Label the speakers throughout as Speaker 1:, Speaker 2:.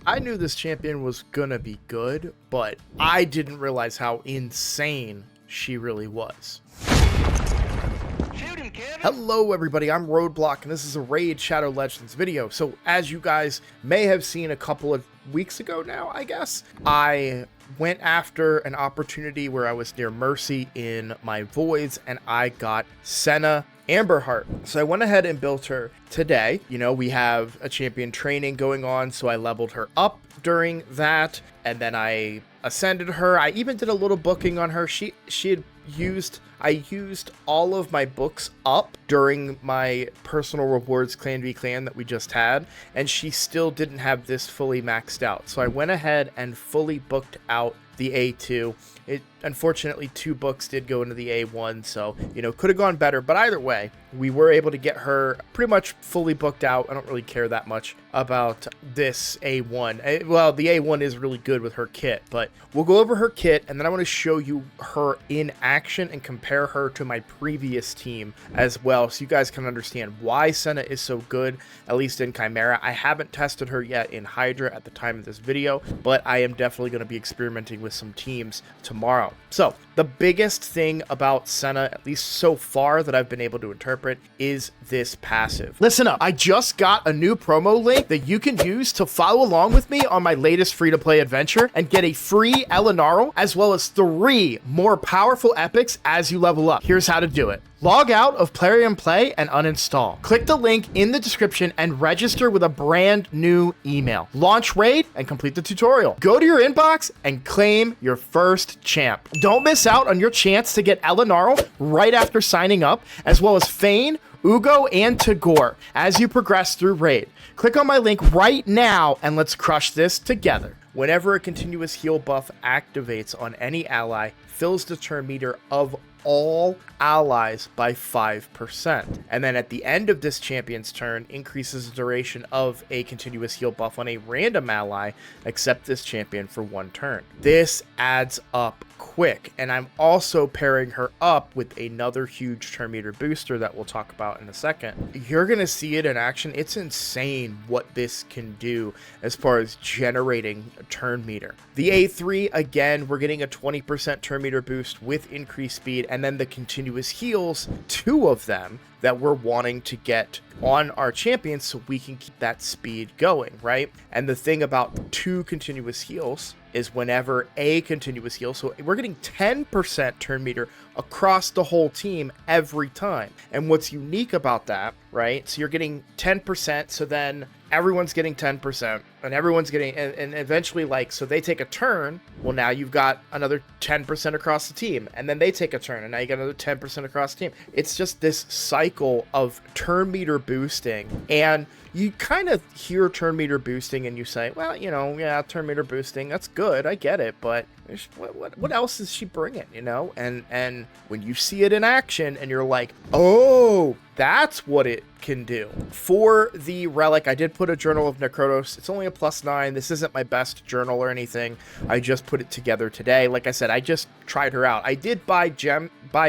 Speaker 1: I knew this champion was gonna be good, but I didn't realize how insane she really was. Hello everybody, I'm Roadblock and this is a Raid Shadow Legends video. So as you guys may have seen a couple of weeks ago now, I guess, I went after an opportunity where I was near Mercy in my voids and I got Senna Amberheart. So I went ahead and built her today. You know, we have a champion training going on, so I leveled her up during that and then I ascended her. I even did a little booking on her. I used all of my books up during my personal rewards clan v clan that we just had, and she still didn't have this fully maxed out. So I went ahead and fully booked out the A2. Unfortunately, 2 books did go into the A1, so, you know, could have gone better, but either way, we were able to get her pretty much fully booked out. I don't really care that much about this A1. Well, the A1 is really good with her kit, but we'll go over her kit, and then I want to show you her in action and compare her to my previous team as well, so you guys can understand why Senna is so good, at least in Chimera. I haven't tested her yet in Hydra at the time of this video, but I am definitely going to be experimenting with some teams tomorrow. So the biggest thing about Senna, at least so far that I've been able to interpret, is this passive. Listen up, I just got a new promo link that you can use to follow along with me on my latest free-to-play adventure and get a free Elenaril as well as 3 more powerful epics as you level up. Here's how to do it. Log out of Plarium Play and uninstall. Click the link in the description and register with a brand new email. Launch Raid and complete the tutorial. Go to your inbox and claim your first champ. Don't miss out on your chance to get Elenaril right after signing up, as well as Fayne, Uugo, and Tagoar as you progress through Raid. Click on my link right now and let's crush this together. Whenever a continuous heal buff activates on any ally, fills the turn meter of all allies by 5%. And then at the end of this champion's turn, increases the duration of a continuous heal buff on a random ally except this champion for 1 turn. This adds up quick, and I'm also pairing her up with another huge turn meter booster that we'll talk about in a second. You're gonna see it in action. It's insane what this can do as far as generating a turn meter. The A3, again, we're getting a 20% turn meter boost with increased speed, and then the continuous heals, 2 of them that we're wanting to get on our champions so we can keep that speed going, right? And the thing about 2 continuous heals is whenever a continuous heal, so we're getting 10% turn meter across the whole team every time. And what's unique about that, right? So you're getting 10%, so then everyone's getting 10%, and everyone's getting, and eventually, like, so they take a turn, well, now you've got another 10% across the team, and then they take a turn, and now you got another 10% across the team. It's just this cycle of turn meter boosting, and you kind of hear turn meter boosting and you say, well, you know, yeah, turn meter boosting, that's good, I get it, but what else is she bringing, you know? And when you see it in action and you're like, oh, that's what it can do. For the relic, I did put a Journal of Necrotos. It's only a +9. This isn't my best journal or anything. I just put it together today. Like I said, I just tried her out. I did buy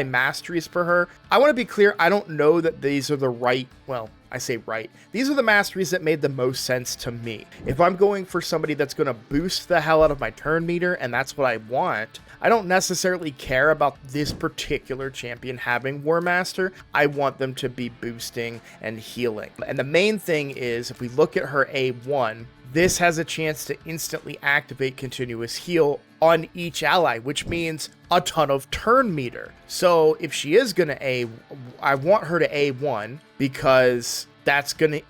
Speaker 1: masteries for her. I want to be clear, I don't know that these are the right, well, I say right. These are the masteries that made the most sense to me. If I'm going for somebody that's going to boost the hell out of my turn meter, and that's what I want, I don't necessarily care about this particular champion having War Master. I want them to be boosting and healing. And the main thing is, if we look at her A1, this has a chance to instantly activate continuous heal on each ally, which means a ton of turn meter. So if she is going to I want her to A1 because that's going to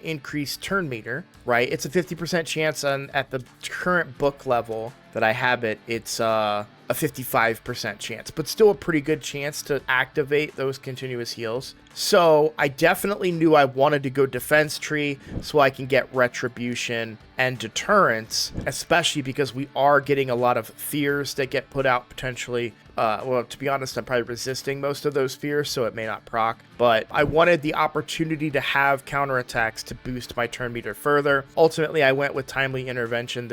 Speaker 1: increase turn meter, right? It's a 50% chance at the current book level that I have it. It's a 55% chance, but still a pretty good chance to activate those continuous heals. So I definitely knew I wanted to go defense tree so I can get retribution and deterrence, especially because we are getting a lot of fears that get put out potentially. Well, to be honest, I'm probably resisting most of those fears, so it may not proc, but I wanted the opportunity to have counterattacks to boost my turn meter further. Ultimately, I went with timely intervention.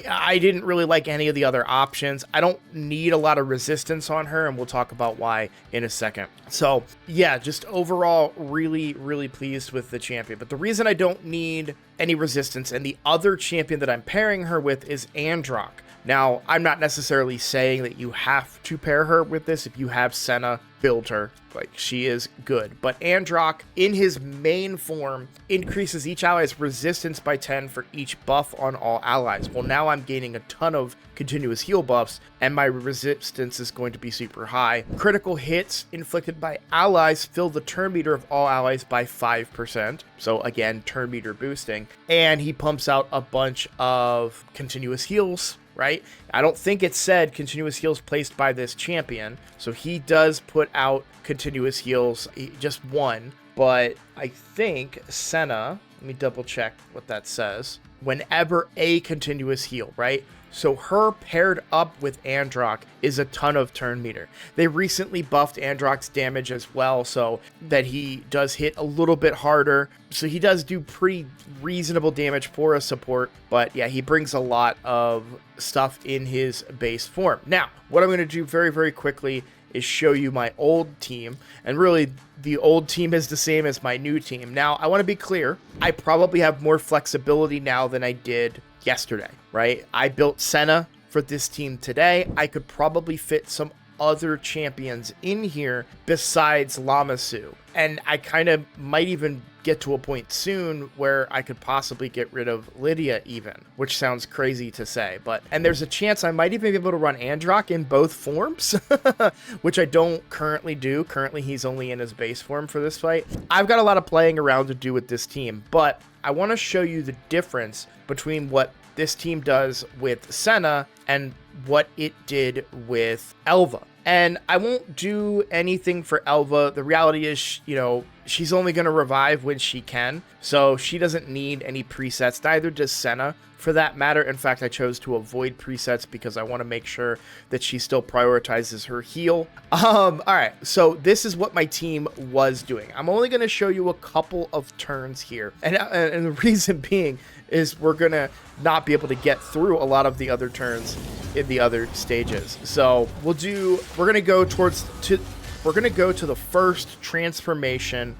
Speaker 1: I didn't really like any of the other options. I don't need a lot of resistance on her, and we'll talk about why in a second. So yeah, just overall really, really pleased with the champion. But the reason I don't need any resistance. And the other champion that I'm pairing her with is Androck. Now, I'm not necessarily saying that you have to pair her with this. If you have Senna, build her. Like, she is good. But Androck, in his main form, increases each ally's resistance by 10 for each buff on all allies. Well, now I'm gaining a ton of continuous heal buffs, and my resistance is going to be super high. Critical hits inflicted by allies fill the turn meter of all allies by 5%. So again, turn meter boosting. And he pumps out a bunch of continuous heals, right? I don't think it said continuous heals placed by this champion. So he does put out continuous heals, just one. But I think Senna, let me double check what that says. Whenever a continuous heal, right? So her paired up with Androck is a ton of turn meter. They recently buffed Androck's damage as well, so that he does hit a little bit harder. So he does do pretty reasonable damage for a support, but yeah, he brings a lot of stuff in his base form. Now, what I'm going to do very, very quickly is show you my old team, and really the old team is the same as my new team. Now, I want to be clear, I probably have more flexibility now than I did yesterday, right? I built Senna for this team today. I could probably fit some other champions in here besides Lamassu, and I kind of might even get to a point soon where I could possibly get rid of Lydia even, which sounds crazy to say, and there's a chance I might even be able to run Androck in both forms, which I don't currently do. Currently, he's only in his base form for this fight. I've got a lot of playing around to do with this team, but I want to show you the difference between what this team does with Senna and what it did with Elva. And I won't do anything for Elva. The reality is, you know, she's only going to revive when she can, so she doesn't need any presets. Neither does Senna, for that matter. In fact, I chose to avoid presets because I want to make sure that she still prioritizes her heal. All right, so this is what my team was doing. I'm only going to show you a couple of turns here, and the reason being is we're going to not be able to get through a lot of the other turns in the other stages. So we're going to go to the first transformation.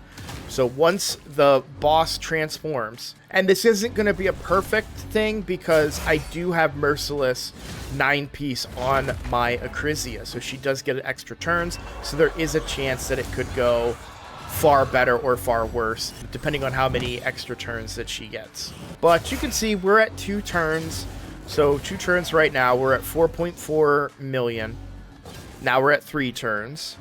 Speaker 1: So once the boss transforms, and this isn't going to be a perfect thing because I do have Merciless 9-piece on my Acrisia, so she does get extra turns, so there is a chance that it could go far better or far worse, depending on how many extra turns that she gets. But you can see we're at 2 turns, so 2 turns right now, we're at 4.4 million. Now we're at 3 turns.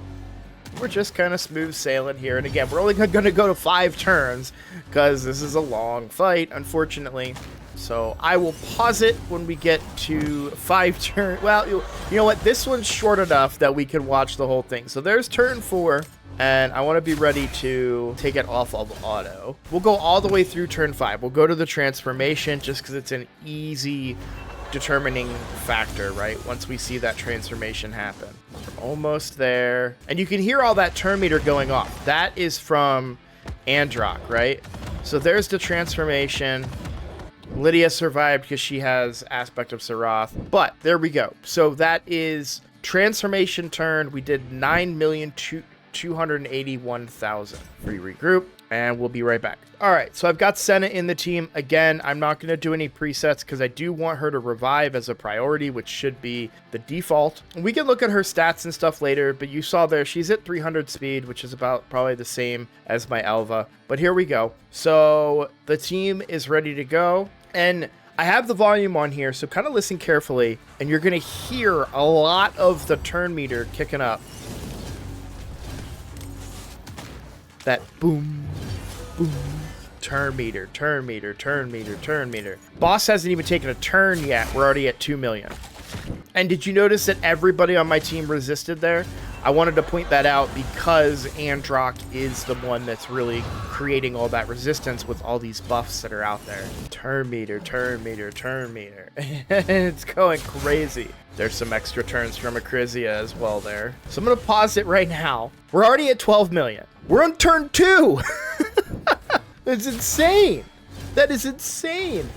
Speaker 1: We're just kind of smooth sailing here, and again, we're only going to go to 5 turns because this is a long fight, unfortunately. So I will pause it when we get to 5 turns. Well, you know what? This one's short enough that we can watch the whole thing. So there's turn 4, and I want to be ready to take it off of auto. We'll go all the way through turn 5. We'll go to the transformation just because it's an easy determining factor, right? Once we see that transformation happen. We're almost there. And you can hear all that turn meter going off. That is from Androck, right? So there's the transformation. Lydia survived because she has Aspect of Sarath. But there we go. So that is transformation turn. We did 9,281,000. Free regroup. And we'll be right back. All right, so I've got Senna in the team. Again, I'm not going to do any presets because I do want her to revive as a priority, which should be the default. We can look at her stats and stuff later, but you saw there, she's at 300 speed, which is about probably the same as my Elva. But here we go. So the team is ready to go. And I have the volume on here, so kind of listen carefully, and you're going to hear a lot of the turn meter kicking up. That boom, boom, turn meter, turn meter, turn meter, turn meter. Boss hasn't even taken a turn yet. We're already at 2 million. And did you notice that everybody on my team resisted there? I wanted to point that out because Androck is the one that's really creating all that resistance with all these buffs that are out there. Turn meter, turn meter, turn meter. It's going crazy. There's some extra turns from Acrisia as well there. So I'm going to pause it right now. We're already at 12 million. We're on turn 2. That's insane. That is insane.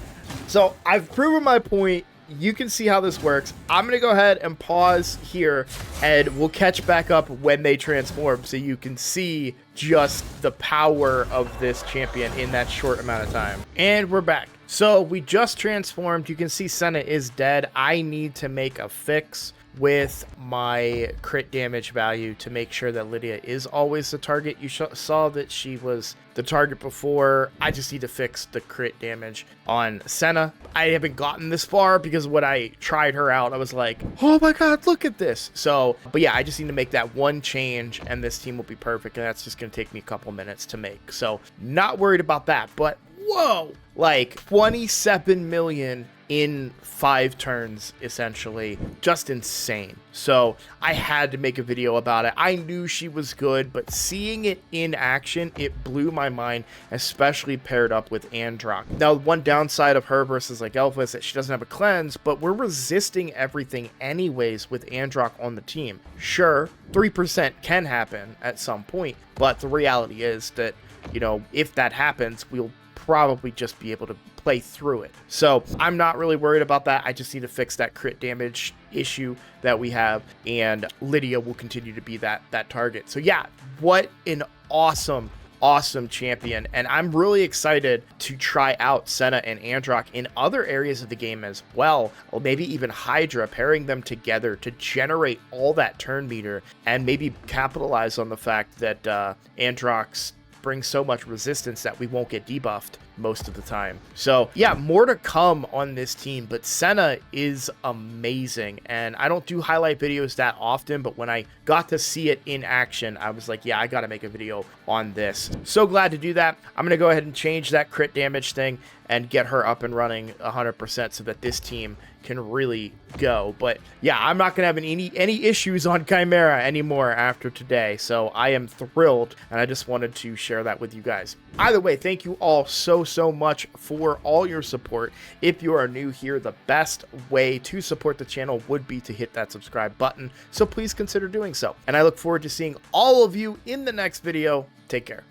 Speaker 1: So I've proven my point you can see how this works. I'm going to go ahead and pause here, and we'll catch back up when they transform so you can see just the power of this champion in that short amount of time. And we're back. So we just transformed. You can see Senna is dead. I need to make a fix with my crit damage value to make sure that Lydia is always the target. You saw that she was the target before. I just need to fix the crit damage on Senna. I haven't gotten this far because when I tried her out, I was like, oh my god, look at this. So, but yeah, I just need to make that one change and this team will be perfect, and that's just going to take me a couple minutes to make. So not worried about that, but whoa, like 27 million in 5 turns, essentially. Just insane. So I had to make a video about it. I knew she was good, but seeing it in action, it blew my mind, especially paired up with Androck. Now, one downside of her versus like Elfa is that she doesn't have a cleanse, but we're resisting everything anyways with Androck on the team. Sure, 3% can happen at some point, but the reality is that, you know, if that happens, we'll probably just be able to play through it. So I'm not really worried about that. I just need to fix that crit damage issue that we have, and Lydia will continue to be that target. So yeah, what an awesome champion, and I'm really excited to try out Senna and Androck in other areas of the game as well, or maybe even Hydra, pairing them together to generate all that turn meter and maybe capitalize on the fact that Androck's brings so much resistance that we won't get debuffed most of the time. So yeah, more to come on this team, but Senna is amazing, and I don't do highlight videos that often, but when I got to see it in action, I was like, yeah, I gotta make a video on this. So glad to do that. I'm gonna go ahead and change that crit damage thing and get her up and running 100% so that this team can really go. But yeah, I'm not gonna have any issues on Chimera anymore after today, so I am thrilled, and I just wanted to share that with you guys. Either way, thank you all so much for all your support. If you are new here, the best way to support the channel would be to hit that subscribe button, so please consider doing so. And I look forward to seeing all of you in the next video. Take care.